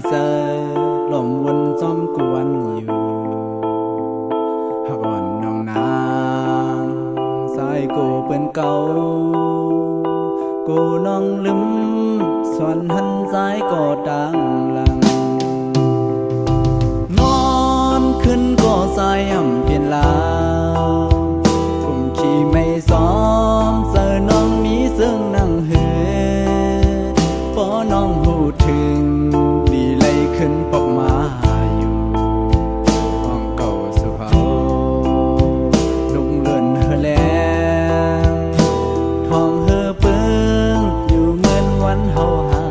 เจอลมวนจอมกวนอยู่หักอ่อนน้องนางสายกูเป็นเก่ากูน้องลืมส่วนหันสายก็ดังลังนอนขึ้นก็สายอ่ำเปลี่ยนลาวกุมขี่ไม่ซ้อมเจอน้องมีซึ่งนั่งเหือพอน้องหูถึงดีเลยขึ้นปอกมาอยู่ห้องเก่าสุเขาลุงเลื่อนเฮแลงทองเฮเปิ้งอยู่เหมือนวันเฮาหา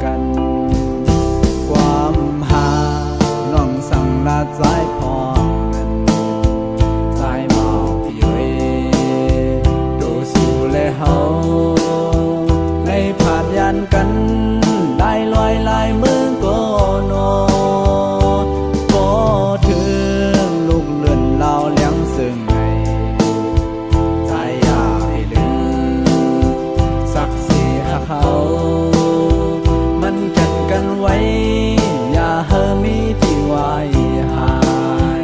กันความหาน้องสั่งลาดสายพอนั้นสายเมาพี่เวดูสู่และเฮาเลยผ่านยันกันได้ลอยลายมือก็โนก็ถึงลูกเลื่อนเล่าเลี้ยงซึ่งไงใจอยากให้ลืมสักสีหาเขามันจัดกันไว้อย่าเฮอมีที่ไว้หาย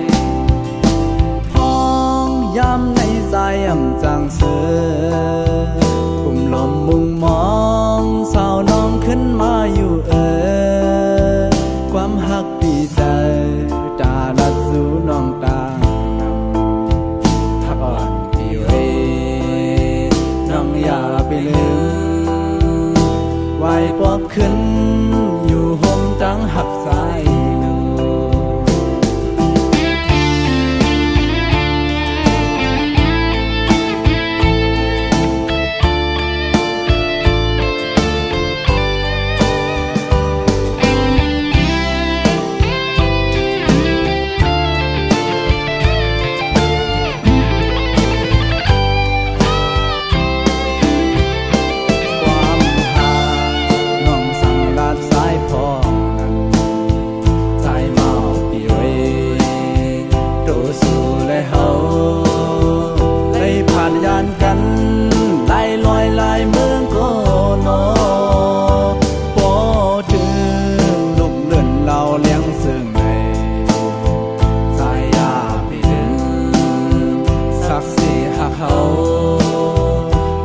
ท้องย้ำในใจอ่ำจางเสือกลุ่มลมมุงมองสาวน้องขึ้นมาอยู่ความหักปีใจตาลัดสู่น้องตานำหักอ่อนพี่เวน้องอย่าไปลืมไหวปอบขึ้นอยู่ห่มตั้งหักสายหนู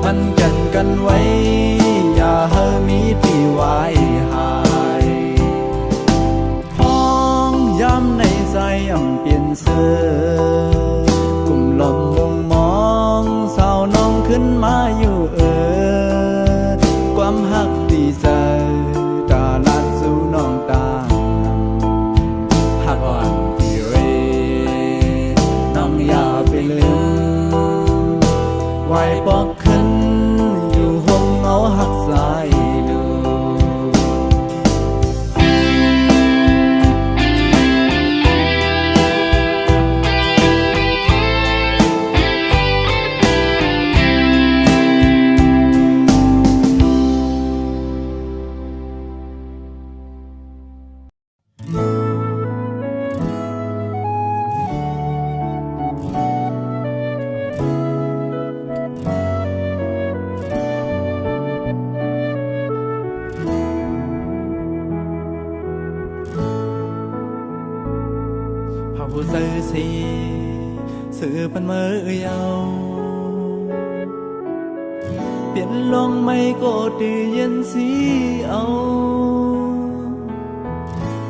มันกันกันไว้อย่าเฮอมีที่ไว้หายท้องย้ำในใจอ่ำเปลี่ยนเสื้อกลุ่มลมมุงมองสาวน้องขึ้นมาอยู่ความหักดีใจตาลัดสู่น้องตานำหักอ่อนพี่เวน้องอย่าไปลืมไหวปอกขึ้นอยู่ห่มเงาหักสายดูผู้ซื้อสีสื่อเป็นมือยาวเปลี่ยนลงไม่ก็ตีเย็นสีเอา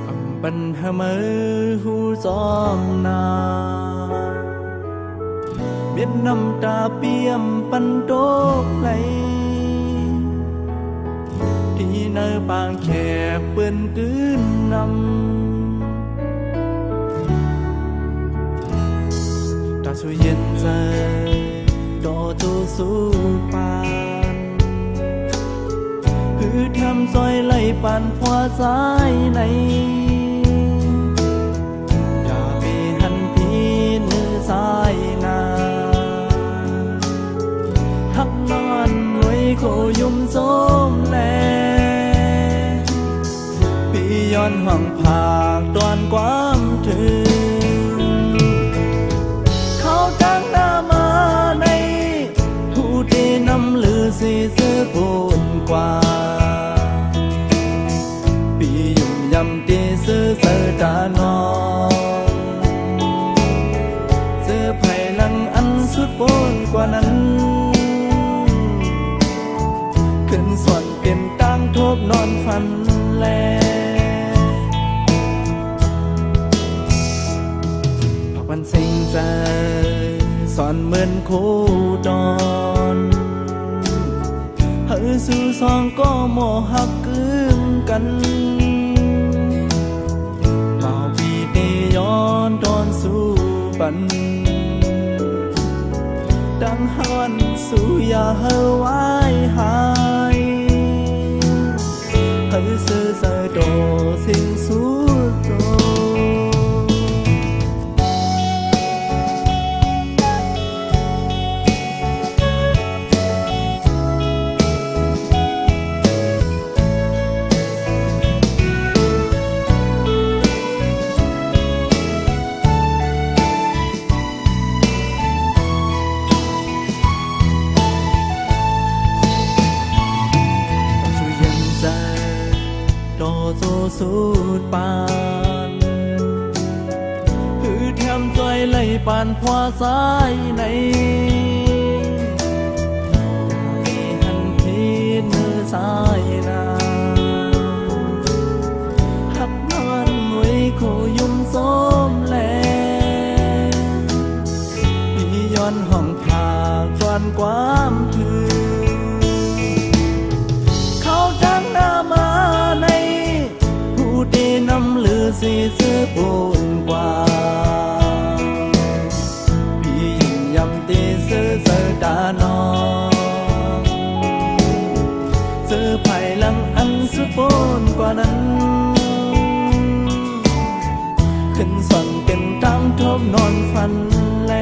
อำปันหามือหูจอมนาเบียดน้ำตาเปี่ยมปันโตไหลที่เนื้อปางแขกเปื้อนกืนนำช่วยเย็นใจดอตูสู้ปานคือทำซอยไหลปันพวสายในอย่าไปหันพีเนื้อสายนาหักนอนไว้โคยุ่มส้มแลพี่ย้อนห่วงผากตอนความถึงตั้งหน้ามาในผู้ที่นำลือสีเสื้อปูนกว่าปียุ่มยำ ว่านั้นขึ้นส่วนเป็นตั้งทบนอนฝันแลพักวันสิ่งใจสอนเหมือนคู่ดอนเฮ้สู่สองก็โมหักกึมกันเมาปีเตย้อนตอนสู่ปันดังฮอนสู่อย่าเฮาไว้หายเฮ้ซื่อเสอโดสิ่งสู่โตสูดปานหือแถมใจไหลปานพวาสายในหันทีเนื้อสายนาหักนอนไว้คู่ยุ่มส้มแลพี่ย้อนห้องผากฟันความถือเขาจังหน้ามาในตีน้ำลือสีซื้อปูนกว่าพี่ยิ่งยำตีซื้อเสือตานองซื้อไผ่ลังอันซื้อปูนกว่านั้นขึ้นสั่งเป็นตั้งทบนอนฝันแล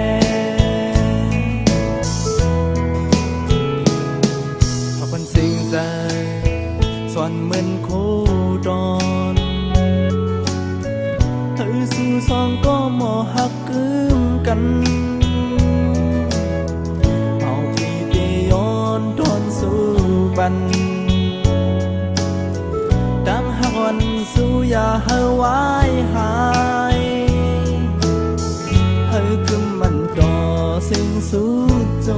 พอเป็นสิ่งใจส่วนเหมือนคู่ดอนสู่สองก็หมอหักกึมกันเอาพี่เตย้อนทนสู่บันดังหักวันสู่อย่าเฮาไว้หายเฮาคือมันต่อสิ่งสู่โจ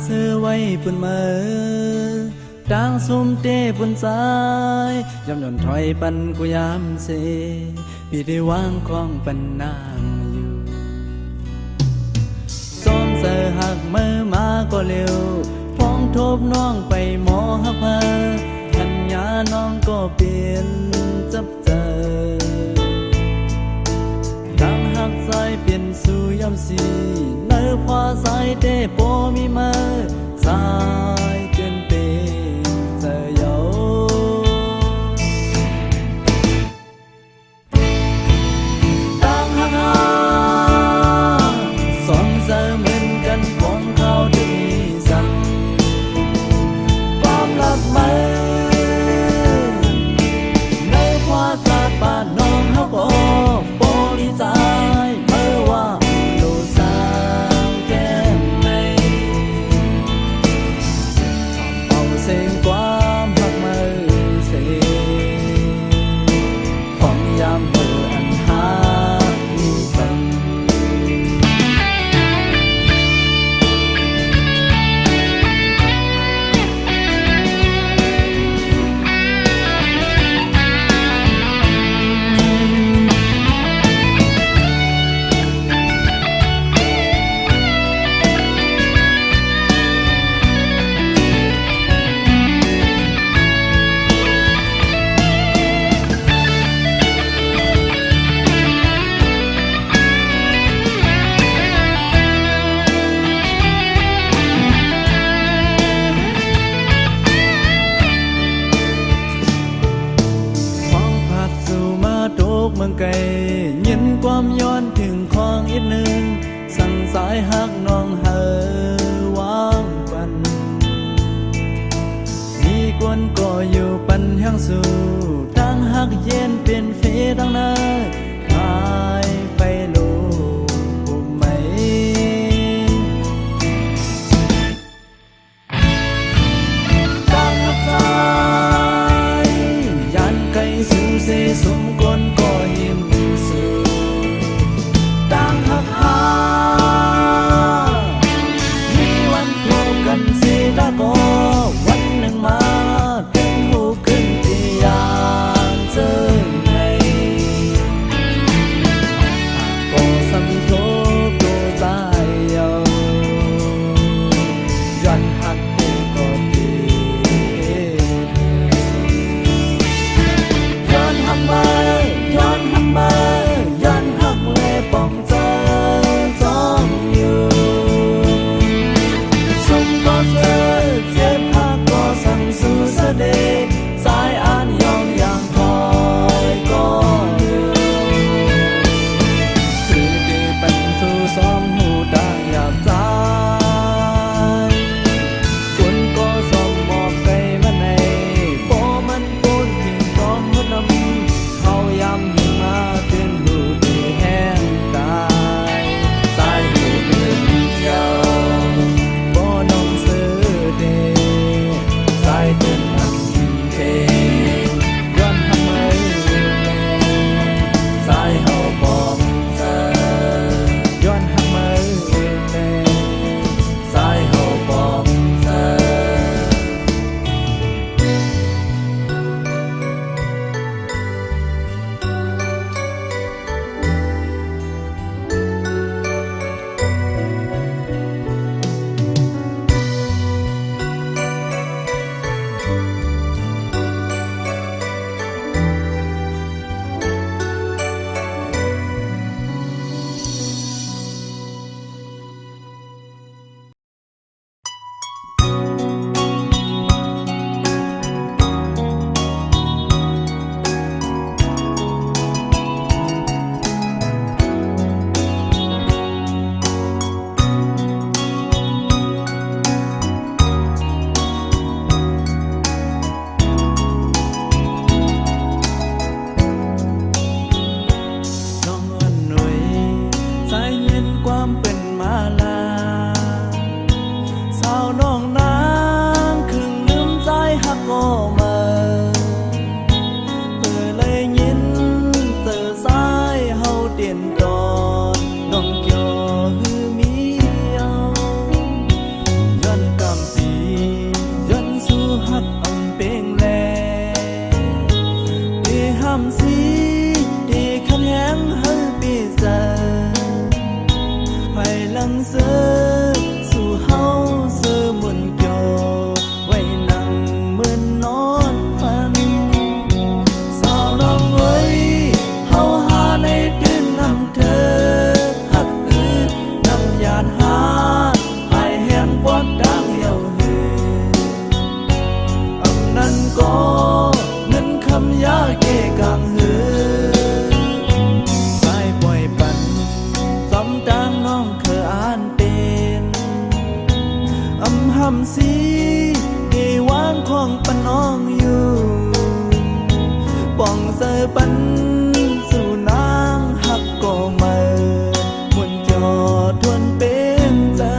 ซื้อไว้ปุ่นเมื่อดังซุ่มเต้ปุ่นสายยำหย่อนถอยปันกูยามเสพี่ได้วางของปันนางอยู่ซ้อมเสือหักมือมาก็เร็วพ้องทบน้องไปหมอหักมาขันยาน้องก็เปลี่ยนจับเจอดังหักสายเปลี่ยนสู่ยามสีเนื้อพอสายเต้โปมีมาสายเกินเป็นเธอเยาดังหักสองเจอเหมือนกันของเขาดีสั่งความรักไม่ในพอสาดป่าน้องเขาก็โปลิสายเมื่อว่าโลสาวแก้มใน ทั้งสู้ทั้งหักเย็นเป็นเฟทั้งนั้นหายไฟลูกไหมตั้งหักใจยันไกลสู่เสสมกลก็ยิ้มสื่อตั้งหักหามีวันพบกันสิละก็วันหนึ่งมาถึงหูขึ้นที่ยานเจอไงก็สัมโทก็ใจเอาย้อนหักดีก็ดีย้อนหักมาย้อนหักมาย้อนหักเลยป้องเจอจ้องอยู่สมก็เจอเจ็บหักก็สั่งสู่เสด็จสายอ่านยองอย่างคอยก็เร็วคือดีเป็นสู่ซ้อมหูดังอยากใจคุณก็สมมอบใจมาในโปมันปูนทิ้งกองมืดนำเขายำหิมาเตือนหูดีแห้งตายสายหูเป็นยาวบ่น้องซื้อเดสายเตือนนำเทย้อนทำไมสายเฮาบอกเธอย้อนทำไมสายเฮาบอกเธอ น้องอ่อนหน่วยสายเย็นความเป็นมาลาสาวน้องนางครึ่งลืมใจหักก็มาเพื่อเลยยินเจอสายเฮาเตียนตอนน้องเกี่ยวหือมีเอาย้อนกำปีย้อนสู่หักอำเป็งแลที่ห้ามสีที่ขันแหงให้ปีศาจภายหลังเสือสู่เฮาเสือมุนเกี่ยวไว้นั่งเหมือนนอนฝันสาวน้องเอ้ยเฮาหาในตื่นนำเธอหักอือนำยานหาหายแหงปวดดังเหี่ยวหืออำนั้นก็เงินคำยาเกกังหือสายปล่อยปั่นสำดังน้องเคยอ่านเป็นอำหำสีดีวางของปะน้องอยู่ป่องเสอปันสู่นางหักก็มาหมุนจอทวนเป็นใจ น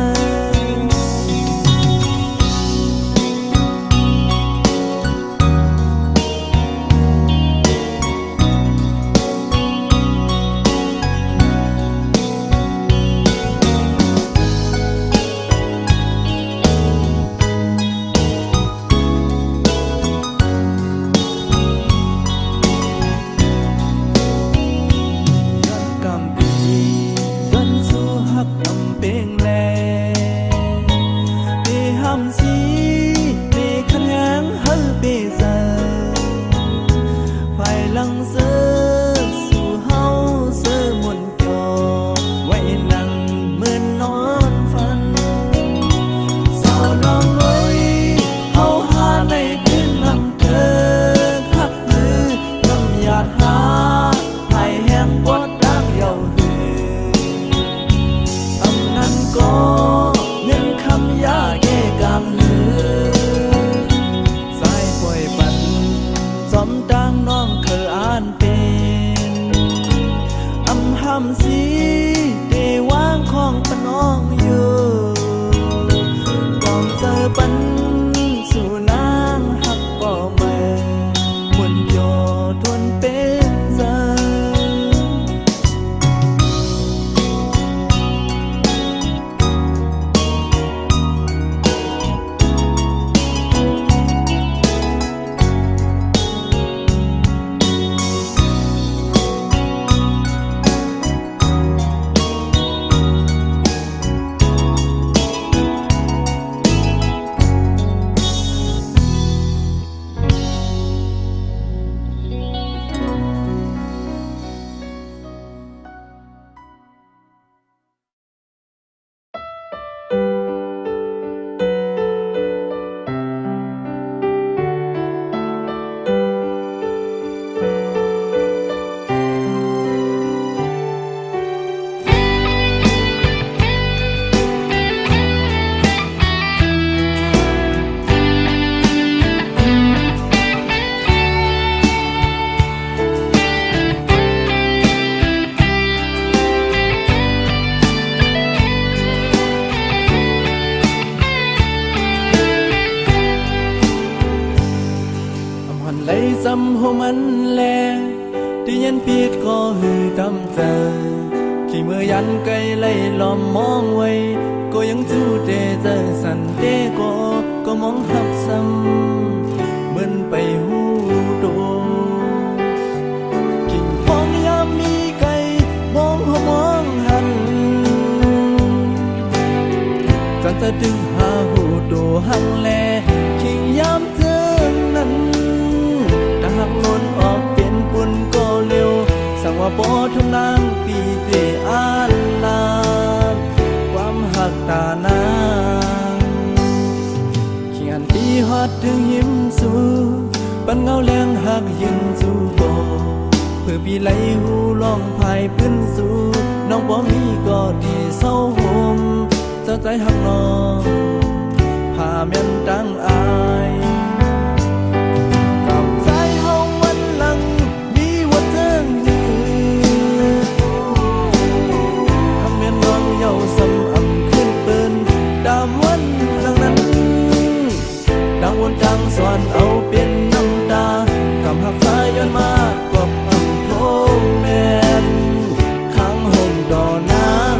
ไหลซ้ำหัวมันแลที่ยันผิดก็หือทำใจที่เมื่อยันไกลไล่ล้อมมองไว้ก็ยังสู้เตเจอสันเตก็มองหับซ้ำเหมือนไปหูโดกิ่งพองยามมีไก่มองหัวมองหันจันตะดึงหาหูโดหังแลกิ่งยามเจอนั้นถ้าหักล้นออกเป็นปุ่นก็เร็วสั่งว่าปอทำนางปีเตอานลาความหักตานางเขียนปีฮอดถึงยิ้มสู่ปันเงาแรงหักยินสู่บ่เพื่อปีไหลหูลองพายพื้นสู่น้องบ่มีก็ดีเศร้าห่มเจ้าใจหักน้องพาแม่นดังอายกับใจเฮาวันหลังมีว่าเทิงหือทำแม่นน้องเยาสำอำขึ้นเปิ้นดามวันหลังนั้นดังวนดังสอนเอาเป็นน้ำตากำหักสายย้อนมากบอำโทแม่นข้างห่มดอนาง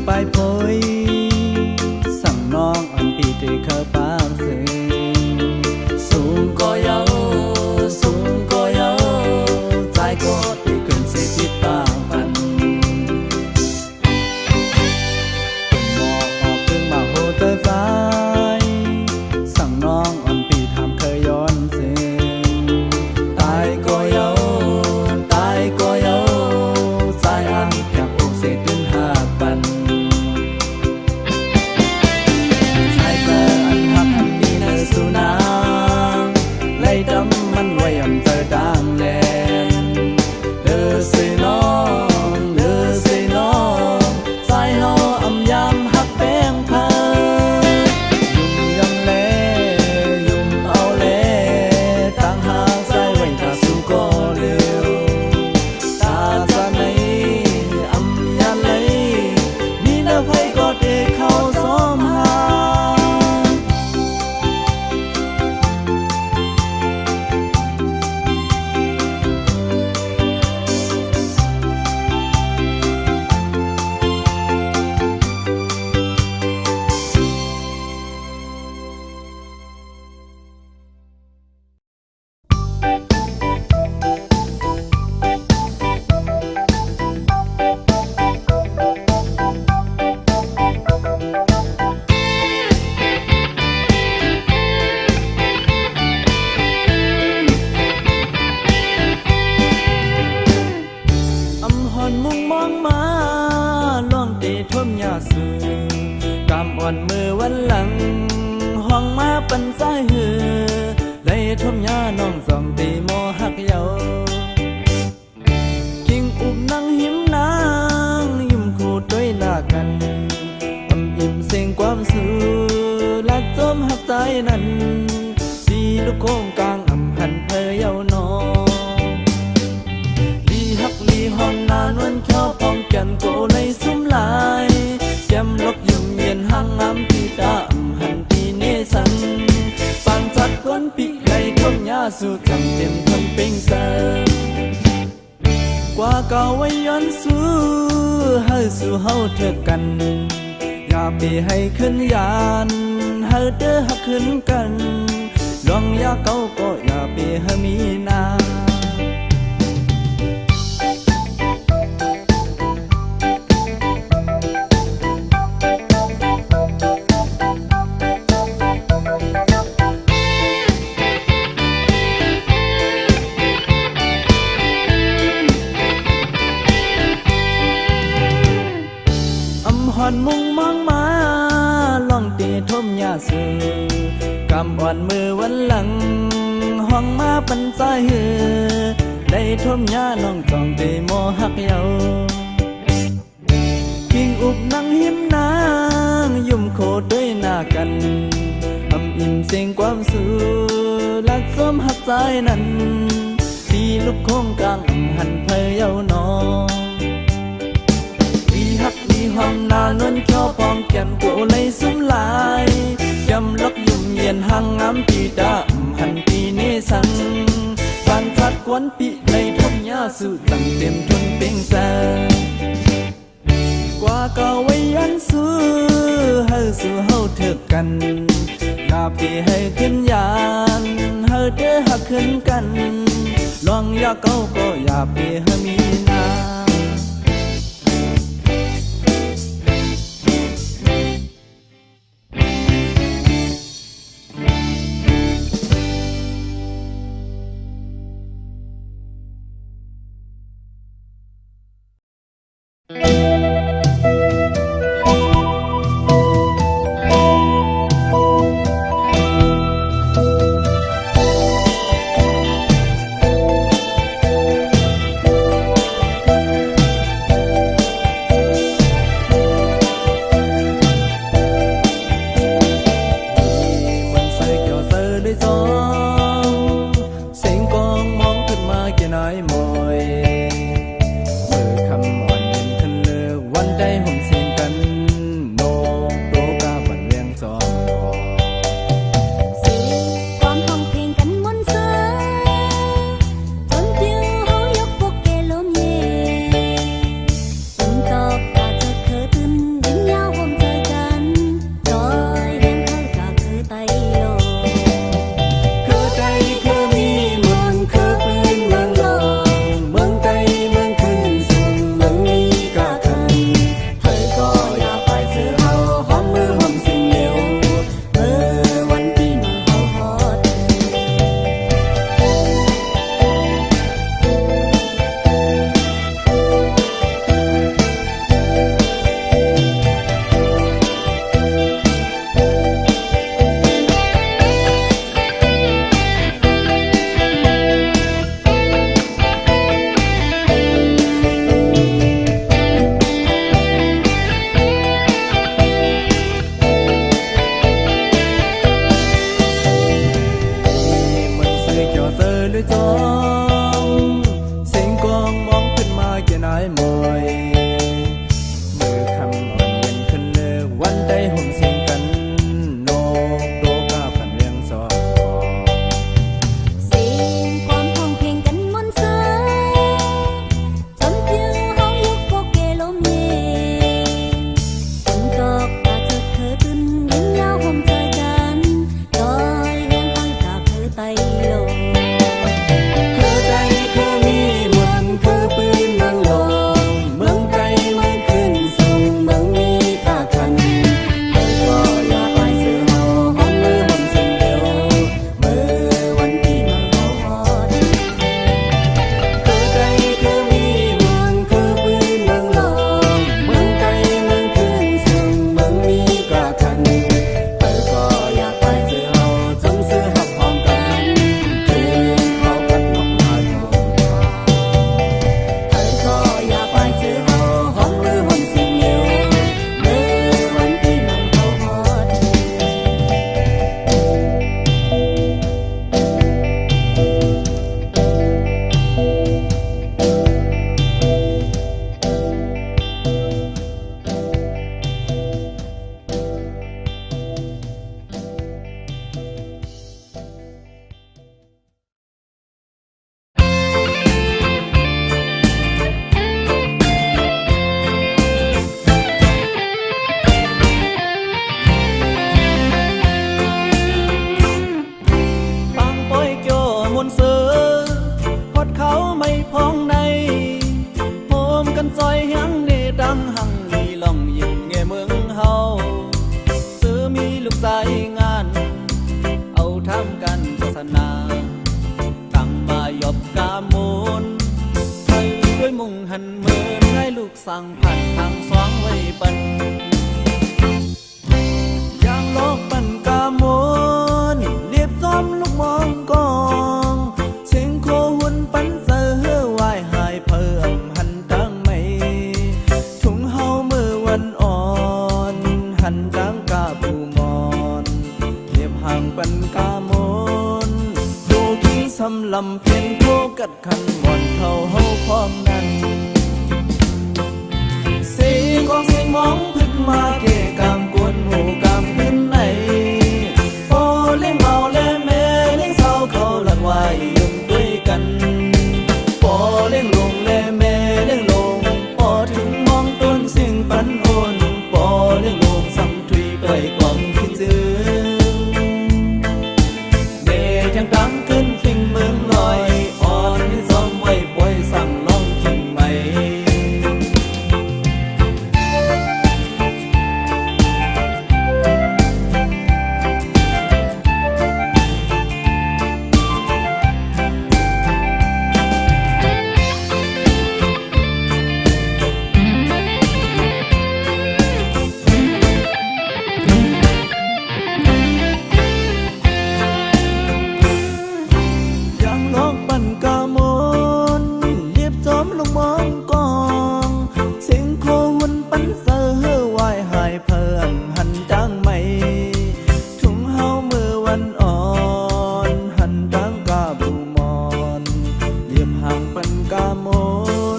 ไปพอยสั่งน้องอันปีเท ที่เคยปากซึ้งสูงก็เยาสูงก็เยาใจก็ตีขึ้นเสียผิดปากพันหมอกออกถึงมาโหเจอสายสั่งน้องอ่อนปีทำเคยย้อนซึ้งตายก็เยาตายก็เยาสายอันอยากอกเสียตื่นหากปันสุนางไล่ดำมันไว้อำเภอดังแลนเลือสิน้องเลือสิน้องสายเฮาอำยามหักแป้งพันยุ่มยังแลยุ่มเอาแลต่างหากสายไว้ถ้าสู้ก็เร็วตาจะไหนอำยาเลยมีน้ำไฟก็เด็กเข้าซ้อมหามุ่งมองมาล่องตีท่วมยาสูกำอ่อนมือวันหลังห้องมาปันสายหือเลยท่วมยาน้องสองตีโมหักเยากิ่งอุบนั่งหิมนางยิ้มคู่ด้วยหน้ากันอิ่มเสียงความสูลัดจมหักใจนั้นสีลูกโค้งกลางหันเพยเยานอหอนนานวันเข้าพองแก่นโกในซุ้มลายแก้มลกยุ่มเย็นห้างงามที่ดำหันที่เนสันปานจัดก้นปีในท่มยาสู่จำเต็มทนเป็งเสกว่าเก่าไว้ย้อนสู้ให้สู่เฮาเถิดกันอย่าไปให้ขึ้นยานให้เด้อหักขึ้นกันลองอย่าเก่าก็อย่าไปให้มีนาหอนมุ่งมองมาล่องตีท่มยาสูกำอ่อนมือวันหลังห้องมาปันใจหือได้ท่มยาน้องจองตีโมหักเยากิ่งอุบนั่งหิมนางยุ่มโคด้วยหน้ากันอิ่มเสียงความสูลัดซ้มหักใจนั้นที่ลูกโค้งกลางหันเพยเยานอห้องนานวนเข้าพองแก่นโกในซุ้มลายยำลกยุ่มเย็นห้างงามปีดำหันปีเนสังบานทัดกวนปีในท่มยาสู่ตั้งเต็มทนเป็งแสกว่าเก่าไว้ยันสู้ให้สู่เฮาเถิดกันอย่าปีให้ขึ้นยานให้เด้อหักขึ้นกันลองอย่าเก่าก็อย่าปีให้มีนา ขันจางกาผู้มอนเรียบห่างปันกามนดูขี้สำลำเพียนโคกัดขันหมอนเท่าเฮาพร้อมนั้นเสียงของเสียงมองพึ่งมาเกะกามกวนหมู่กามขึ้นไหนโอเล่งเมาเล่แม่เล่งเศร้าเขาหลักไว้ยืนด้วยกันปอเล่งลงเล่แม่เล่งลงปอถึงมองต้นสิ่งปันโอนปอเล่งลงสัมถุยไปความคิดถึงเดชยังดังขึ้นฟิงเมืองลอยอ่อนให้ซ้อมไว้ปล่อยสั่งน้องคิงใหม่ ยังลอกปั่นกามนเรียบจอมลงมองกองเสียงโคหุ่นปันเซอร์วายหายเพิ่มหันจางไม่ถุงเฮามือวันอ่อนหันจางกาบูมอนเรียบห่างปันกาม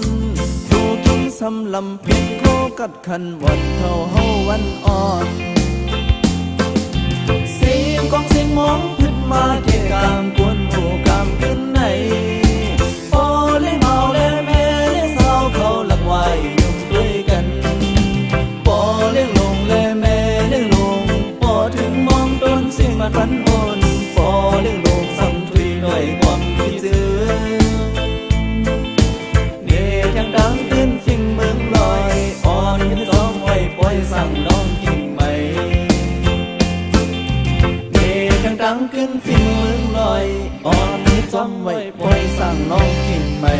นดูกินสำลำเพียงโคกัดขันวันเท่าเฮาวันอ่อนเสียงกองเสียงมองพึ่งมาเกะกามกวนหมู่กามขึ้นไหนโอเล่เมาเล่แม่เล่เศร้าเขาหลักไว้ยุ่งด้วยกันปอเล่งลงเล่แม่เล่งลงปอถึงมองต้นเสียงมันพันโอนปอเล่งลงสัมถุยด้วยความคิดถึงเดชยังดังขึ้นฟิงเมืองลอยอ่อนให้ซ้อมไว้ปล่อยสั่งน้องกิ่งใหม่ดังขึ้นฟิงเมืองลอยอ่อนให้ซ้อมไว้ปล่อยสั่งน้องขิงใหม่